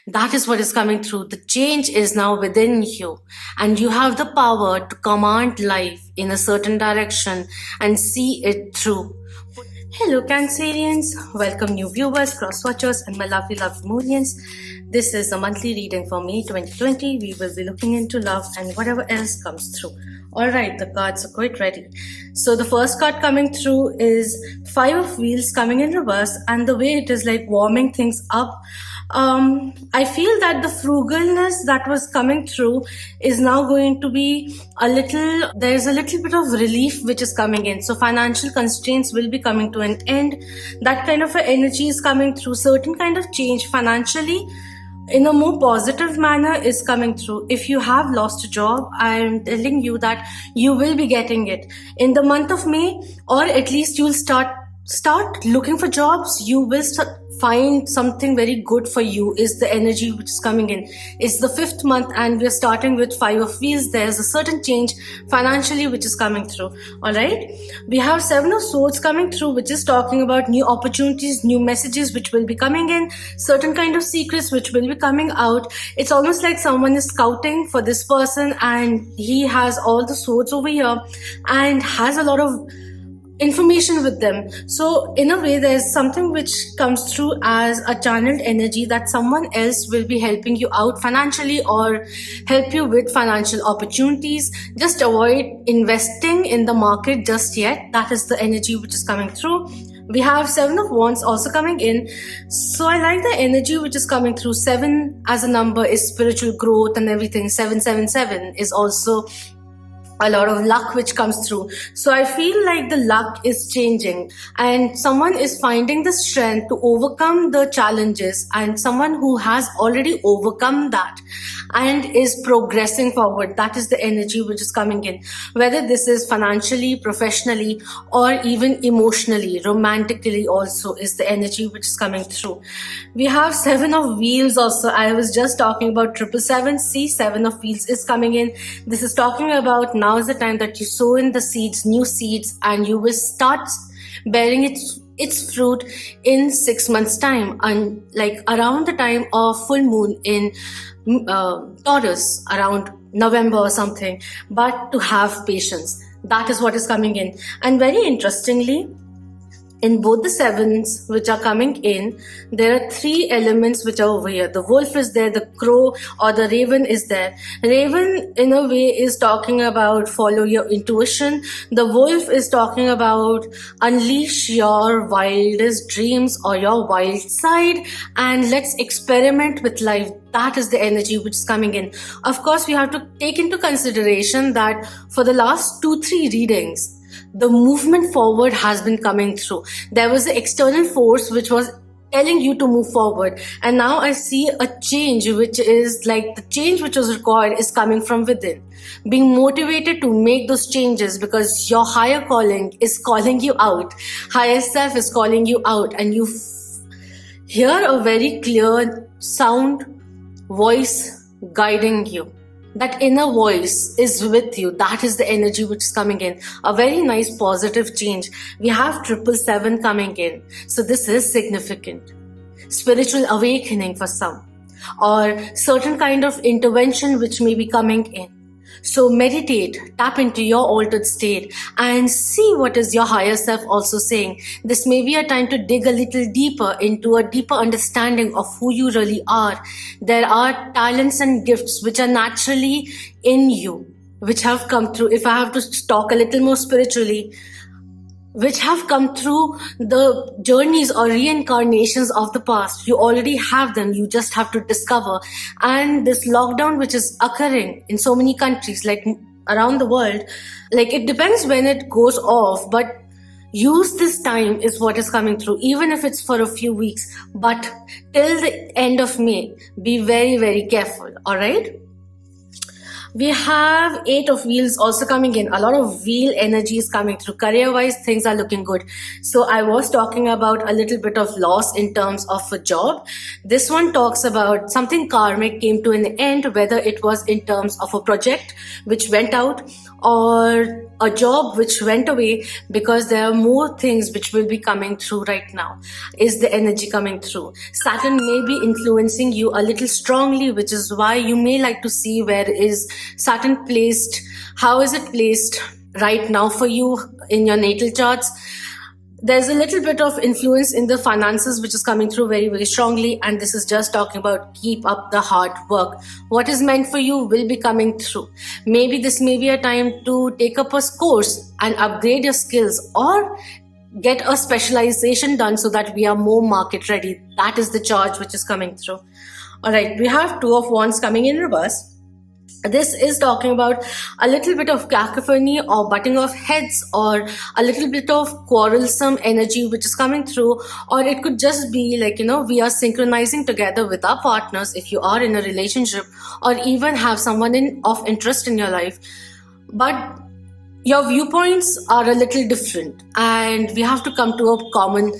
That is what is coming through. The change is now within you, and you have the power to command life in a certain direction and see it through. Hello, Cancerians. Welcome, new viewers, cross-watchers, and my lovely Moonians. This is a monthly reading for May 2020. We will be looking into love and whatever else comes through. All right, the cards are quite ready. So the first card coming through is Five of Wheels coming in reverse, and the way it is like warming things up. I feel that the frugalness that was coming through is now going to be there's a little bit of relief which is coming in. So financial constraints will be coming to an end. That kind of energy is coming through. Certain kind of change financially in a more positive manner is coming through. If you have lost a job, I am telling you that you will be getting it in the month of May, or at least you'll start looking for jobs. You will find something very good for you is the energy which is coming in. It's the 5th month and we're starting with Five of Wheels. There's a certain change financially which is coming through. All right, we have Seven of Swords coming through, which is talking about new opportunities, new messages which will be coming in, certain kind of secrets which will be coming out. It's almost like someone is scouting for this person and he has all the swords over here and has a lot of information with them. So in a way, there's something which comes through as a channeled energy that someone else will be helping you out financially or help you with financial opportunities. Just avoid investing in the market just yet. That is the energy which is coming through. We have Seven of Wands also coming in. So I like the energy which is coming through. 7 as a number is spiritual growth and everything. 777 is also a lot of luck which comes through. So I feel like the luck is changing and someone is finding the strength to overcome the challenges, and someone who has already overcome that and is progressing forward. That is the energy which is coming in, whether this is financially, professionally, or even emotionally, romantically also is the energy which is coming through. We have Seven of Wheels also. I was just talking about 777. See, Seven of Wheels is coming in. This is talking about now is the time that you sow in the seeds, new seeds, and you will start bearing its fruit in 6 months' time, and like around the time of full moon in Taurus, around November or something. But to have patience, that is what is coming in. And very interestingly, in both the sevens which are coming in, there are 3 elements which are over here. The wolf is there, the crow or the raven is there. Raven in a way is talking about follow your intuition. The wolf is talking about unleash your wildest dreams or your wild side and let's experiment with life. That is the energy which is coming in. Of course, we have to take into consideration that for the last 2-3 readings, the movement forward has been coming through. There was an external force which was telling you to move forward, and now I see a change which is like the change which was required is coming from within. Being motivated to make those changes because your higher calling is calling you out. Higher self is calling you out, and you hear a very clear sound voice guiding you. That inner voice is with you. That is the energy which is coming in. A very nice positive change. We have 777 coming in. So this is significant. Spiritual awakening for some, or certain kind of intervention which may be coming in. So meditate, tap into your altered state and see what is your higher self also saying. This may be a time to dig a little deeper into a deeper understanding of who you really are. There are talents and gifts which are naturally in you, which have come through. If I have to talk a little more spiritually, which have come through the journeys or reincarnations of the past. You already have them. You just have to discover. And this lockdown, which is occurring in so many countries, like around the world, like it depends when it goes off, but use this time is what is coming through, even if it's for a few weeks. But till the end of May, be very, very careful. All right. We have Eight of Wheels also coming in. A lot of wheel energy is coming through. Career-wise, things are looking good. So I was talking about a little bit of loss in terms of a job. This one talks about something karmic came to an end, whether it was in terms of a project which went out or a job which went away, because there are more things which will be coming through right now. Is the energy coming through? Saturn may be influencing you a little strongly, which is why you may like to see where is Saturn placed, how is it placed right now for you in your natal charts. There's a little bit of influence in the finances which is coming through very, very strongly, and this is just talking about keep up the hard work. What is meant for you will be coming through. Maybe this may be a time to take up a course and upgrade your skills, or get a specialization done so that we are more market ready. That is the charge which is coming through. All right, we have Two of Wands coming in reverse. This is talking about a little bit of cacophony or butting of heads, or a little bit of quarrelsome energy which is coming through. Or it could just be like, we are synchronizing together with our partners if you are in a relationship, or even have someone of interest in your life. But your viewpoints are a little different, and we have to come to a common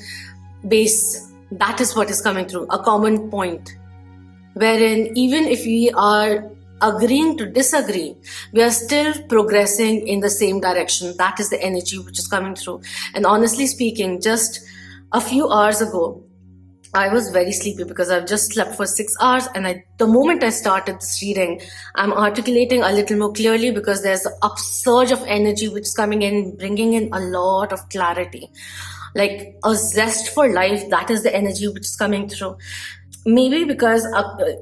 base. That is what is coming through, a common point, wherein even if we are agreeing to disagree, we are still progressing in the same direction. That is the energy which is coming through. And honestly speaking, just a few hours ago, I was very sleepy because I've just slept for 6 hours, and the moment I started this reading, I'm articulating a little more clearly because there's an upsurge of energy which is coming in, bringing in a lot of clarity, like a zest for life. That is the energy which is coming through. Maybe because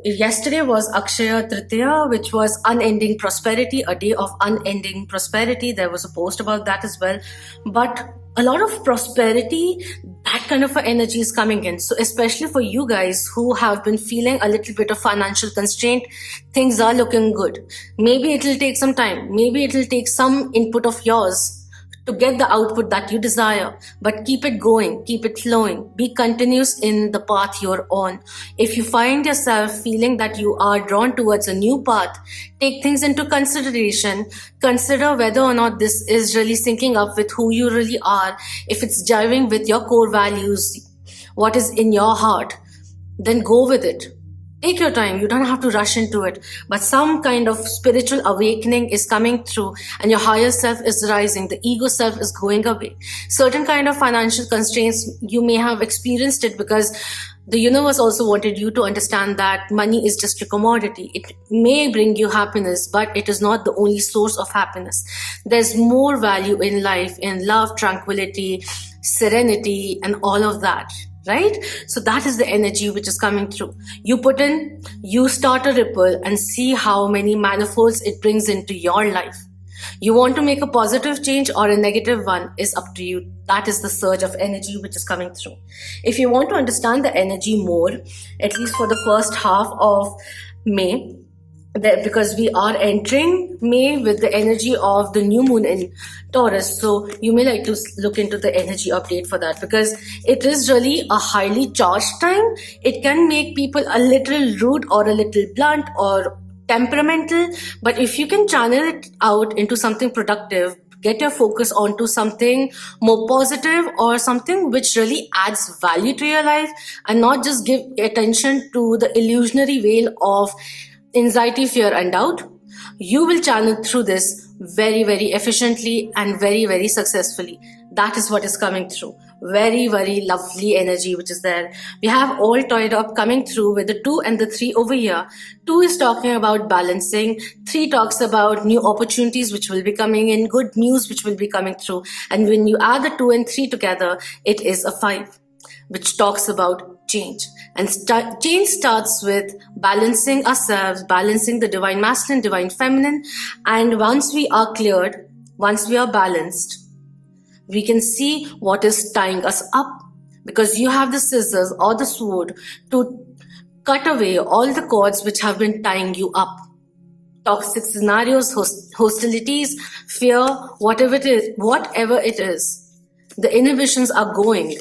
yesterday was Akshaya Tritiya, which was unending prosperity, a day of unending prosperity. There was a post about that as well. But a lot of prosperity, that kind of energy is coming in. So especially for you guys who have been feeling a little bit of financial constraint, things are looking good. Maybe it will take some time. Maybe it will take some input of yours to get the output that you desire, but keep it going, keep it flowing, be continuous in the path you're on. If you find yourself feeling that you are drawn towards a new path, take things into consideration, consider whether or not this is really syncing up with who you really are. If it's jiving with your core values, what is in your heart, then go with it. Take your time. You don't have to rush into it. But some kind of spiritual awakening is coming through, and your higher self is rising. The ego self is going away. Certain kind of financial constraints, you may have experienced it because the universe also wanted you to understand that money is just a commodity. It may bring you happiness, but it is not the only source of happiness. There's more value in life, in love, tranquility, serenity, and all of that. Right? So that is the energy which is coming through. You put in, you start a ripple and see how many manifolds it brings into your life. You want to make a positive change or a negative one is up to you. That is the surge of energy which is coming through. If you want to understand the energy more, at least for the first half of May, because we are entering May with the energy of the new moon in Taurus. So you may like to look into the energy update for that, because it is really a highly charged time. It can make people a little rude or a little blunt or temperamental, but if you can channel it out into something productive, get your focus onto something more positive or something which really adds value to your life, and not just give attention to the illusionary veil of anxiety, fear, and doubt, you will channel through this very, very efficiently and very, very successfully. That is what is coming through. Very, very lovely energy which is there. We have all toyed up coming through with the 2 and the 3 over here. 2 is talking about balancing. 3 talks about new opportunities which will be coming in, good news which will be coming through. And when you add the 2 and 3 together, it is a 5, which talks about change. And change starts with balancing ourselves, balancing the divine masculine, divine feminine. And once we are cleared, once we are balanced, we can see what is tying us up, because you have the scissors or the sword to cut away all the cords which have been tying you up. Toxic scenarios, hostilities, fear, whatever it is, the inhibitions are going.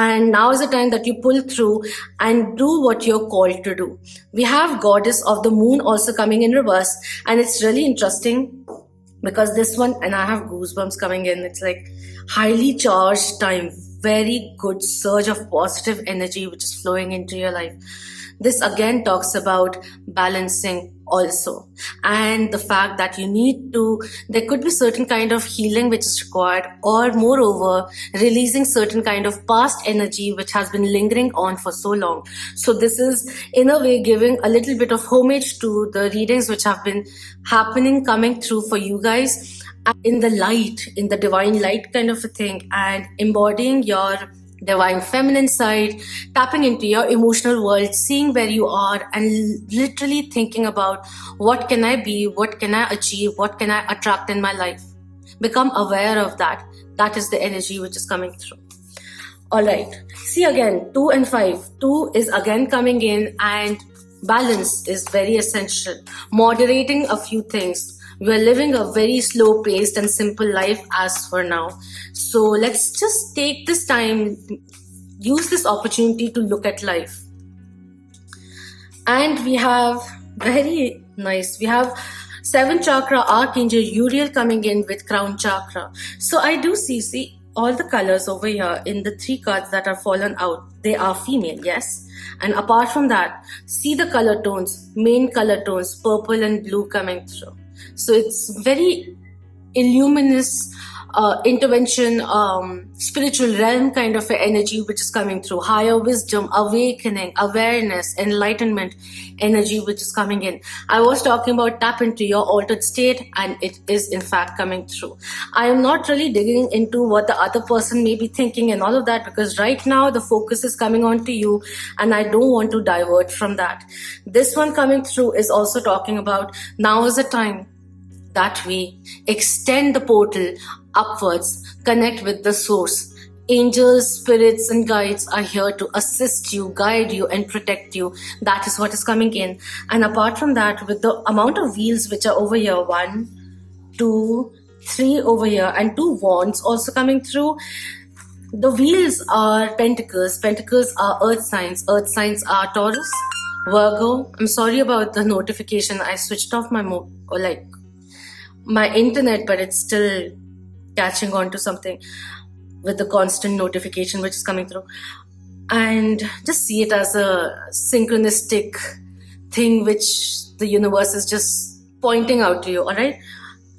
And now is the time that you pull through and do what you're called to do. We have Goddess of the Moon also coming in reverse, and it's really interesting because this one, and I have goosebumps coming in, it's like highly charged time, very good surge of positive energy which is flowing into your life. This again talks about balancing also, and the fact that you need to, there could be certain kind of healing which is required, or moreover releasing certain kind of past energy which has been lingering on for so long. So this is in a way giving a little bit of homage to the readings which have been happening, coming through for you guys in the light, in the divine light kind of a thing, and embodying your divine feminine side, tapping into your emotional world, seeing where you are, and literally thinking about what can I be, what can I achieve, what can I attract in my life. Become aware of that. That is the energy which is coming through. All right. See again, 2 and 5. 2 is again coming in, and balance is very essential. Moderating a few things. We are living a very slow paced and simple life as for now. So let's just take this time, use this opportunity to look at life. And we have very nice, we have 7th chakra Archangel Uriel coming in with crown chakra. So I do see all the colors over here in the 3 cards that are fallen out. They are female, yes. And apart from that, see the color tones, main color tones, purple and blue coming through. So it's very illuminous intervention, spiritual realm kind of energy which is coming through, higher wisdom, awakening, awareness, enlightenment energy which is coming in. I was talking about tap into your altered state, and it is in fact coming through. I am not really digging into what the other person may be thinking and all of that, because right now the focus is coming on to you, and I don't want to divert from that. This one coming through is also talking about now is the time that we extend the portal upwards, connect with the source. Angels, spirits, and guides are here to assist you, guide you, and protect you. That is what is coming in. And apart from that, with the amount of wheels which are over here, 1, 2, 3 over here, and 2 wands also coming through. The wheels are pentacles. Pentacles are earth signs. Earth signs are Taurus, Virgo. I'm sorry about the notification. I switched off my my internet, but it's still catching on to something with the constant notification which is coming through. And just see it as a synchronistic thing which the universe is just pointing out to you, all right?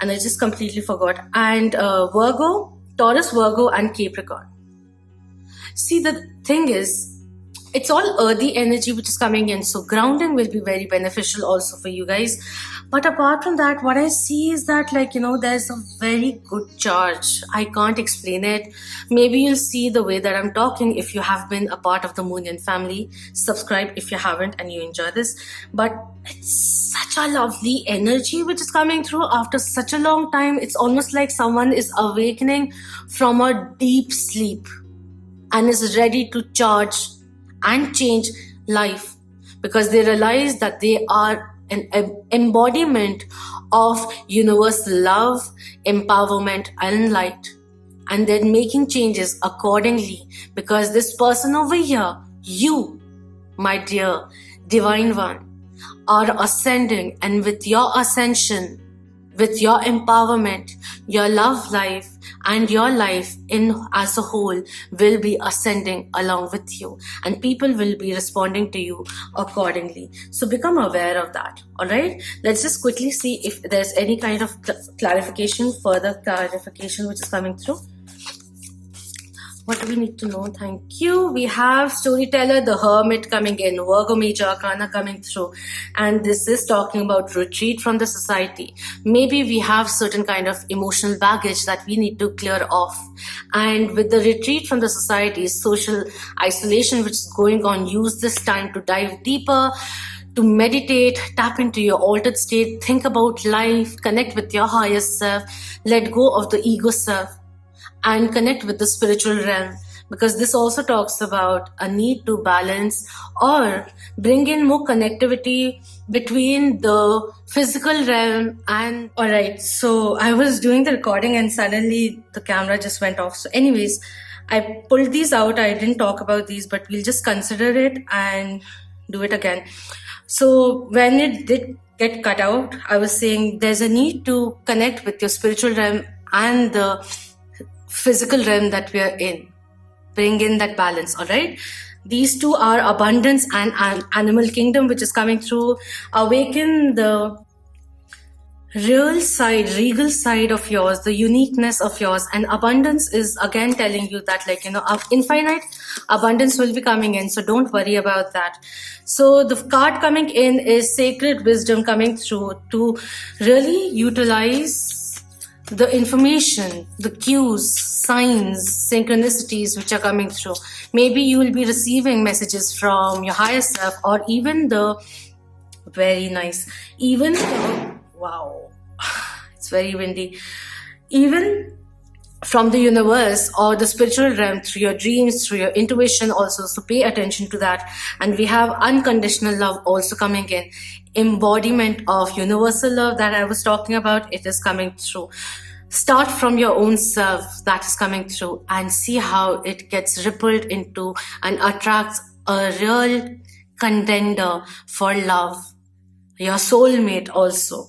And I just completely forgot. And Virgo, Taurus, Virgo, and Capricorn. See, the thing is, it's all earthy energy which is coming in, so grounding will be very beneficial also for you guys. But apart from that, what I see is that, there's a very good charge. I can't explain it. Maybe you'll see the way that I'm talking if you have been a part of the Moonian family. Subscribe if you haven't and you enjoy this. But it's such a lovely energy which is coming through after such a long time. It's almost like someone is awakening from a deep sleep and is ready to charge and change life, because they realize that they are an embodiment of universal love, empowerment, and light, and they're making changes accordingly, because this person over here, you, my dear divine one, are ascending, and with your ascension, with your empowerment, your love life and your life in as a whole will be ascending along with you, and people will be responding to you accordingly. So become aware of that. All right, let's just quickly see if there's any kind of clarification, further clarification which is coming through. What do we need to know? Thank you. We have Storyteller, the Hermit coming in, Virgo Major Arcana coming through. And this is talking about retreat from the society. Maybe we have certain kind of emotional baggage that we need to clear off. And with the retreat from the society, social isolation which is going on, use this time to dive deeper, to meditate, tap into your altered state, think about life, connect with your higher self, let go of the ego self, and connect with the spiritual realm, because this also talks about a need to balance or bring in more connectivity between the physical realm and... Alright, so I was doing the recording and suddenly the camera just went off. So anyways, I pulled these out. I didn't talk about these, but we'll just consider it and do it again. So when it did get cut out, I was saying there's a need to connect with your spiritual realm and the physical realm that we are in. Bring in that balance, all right? These two are abundance and animal kingdom, which is coming through. Awaken the real side, regal side of yours, the uniqueness of yours. And abundance is again telling you that, like, infinite abundance will be coming in. So don't worry about that. So the card coming in is sacred wisdom coming through to really utilize the information, the cues, signs, synchronicities which are coming through. Maybe you will be receiving messages from your higher self, or even the very nice, even the, wow, it's very windy, even from the universe or the spiritual realm through your dreams, through your intuition also. So pay attention to that. And we have unconditional love also coming in. Embodiment of universal love that I was talking about, it is coming through. Start from your own self, that is coming through, and see how it gets rippled into and attracts a real contender for love, your soulmate also.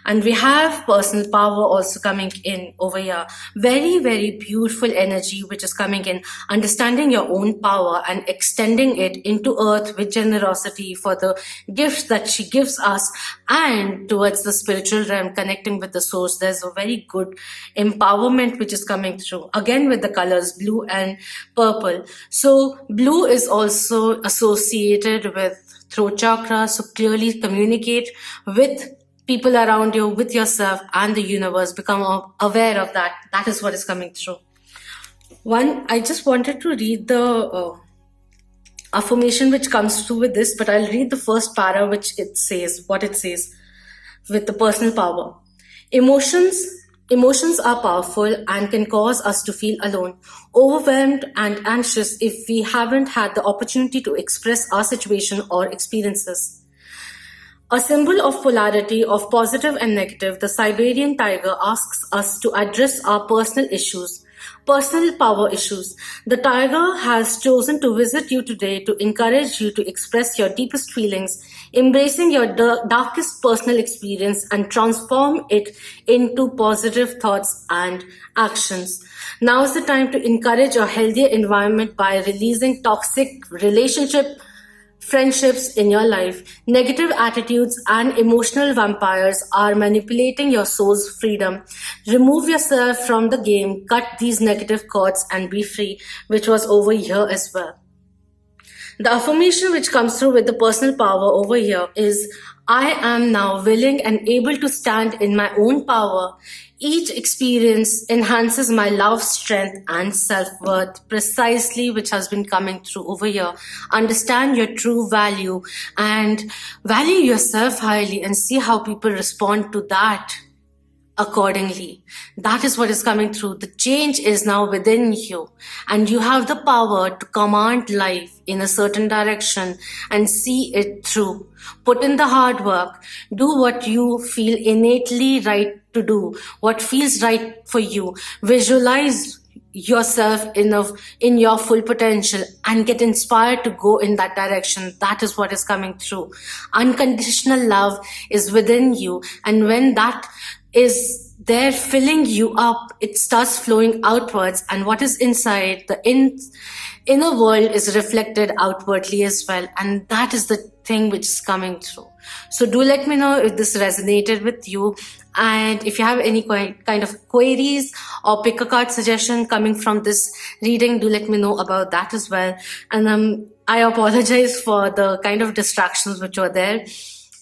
And we have personal power also coming in over here. Very, very beautiful energy which is coming in. Understanding your own power and extending it into earth with generosity for the gifts that she gives us, and towards the spiritual realm, connecting with the source. There's a very good empowerment which is coming through. Again with the colors blue and purple. So blue is also associated with throat chakra. So clearly communicate with people around you, with yourself and the universe. Become aware of that. That is what is coming through. One, I just wanted to read the affirmation which comes through with this, but I'll read the first para which it says, what it says with the personal power. Emotions are powerful and can cause us to feel alone, overwhelmed and anxious if we haven't had the opportunity to express our situation or experiences. A symbol of polarity of positive and negative, the Siberian tiger asks us to address our personal issues, personal power issues. The tiger has chosen to visit you today to encourage you to express your deepest feelings, embracing your darkest personal experience and transform it into positive thoughts and actions. Now is the time to encourage a healthier environment by releasing toxic friendships in your life. Negative attitudes and emotional vampires are manipulating your soul's freedom. Remove yourself from the game, cut these negative cords and be free, which was over here as well. The affirmation which comes through with the personal power over here is, I am now willing and able to stand in my own power. Each experience enhances my love, strength, and self-worth, precisely which has been coming through over here. Understand your true value and value yourself highly and see how people respond to that accordingly. That is what is coming through. The change is now within you, and you have the power to command life in a certain direction and see it through. Put in the hard work. Do what you feel innately right to do, what feels right for you. Visualize yourself in your full potential and get inspired to go in that direction. That is what is coming through. Unconditional love is within you, and when that is there filling you up, it starts flowing outwards, and what is inside the inner world is reflected outwardly as well, and that is the thing which is coming through. So do let me know if this resonated with you, and if you have any kind of queries or pick a card suggestion coming from this reading, do let me know about that as well. And I apologize for the kind of distractions which were there,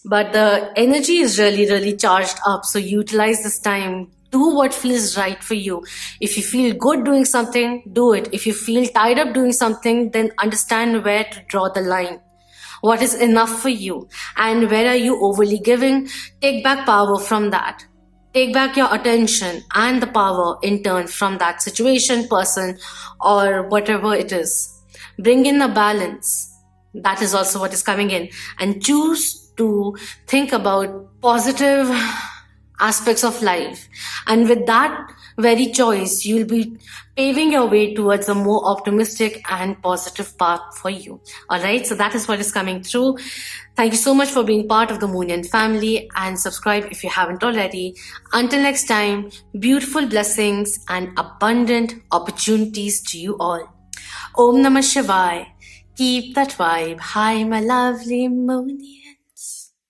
but the energy is really, really charged up. So utilize this time. Do what feels right for you. If you feel good doing something, do it. If you feel tied up doing something, then understand where to draw the line. What is enough for you? And where are you overly giving? Take back power from that. Take back your attention and the power in turn from that situation, person, or whatever it is. Bring in a balance. That is also what is coming in. And choose to think about positive aspects of life. And with that very choice, you'll be paving your way towards a more optimistic and positive path for you. All right, so that is what is coming through. Thank you so much for being part of the Moonian family, and subscribe if you haven't already. Until next time, beautiful blessings and abundant opportunities to you all. Om Namah Shivaya. Keep that vibe high, my lovely Moonian.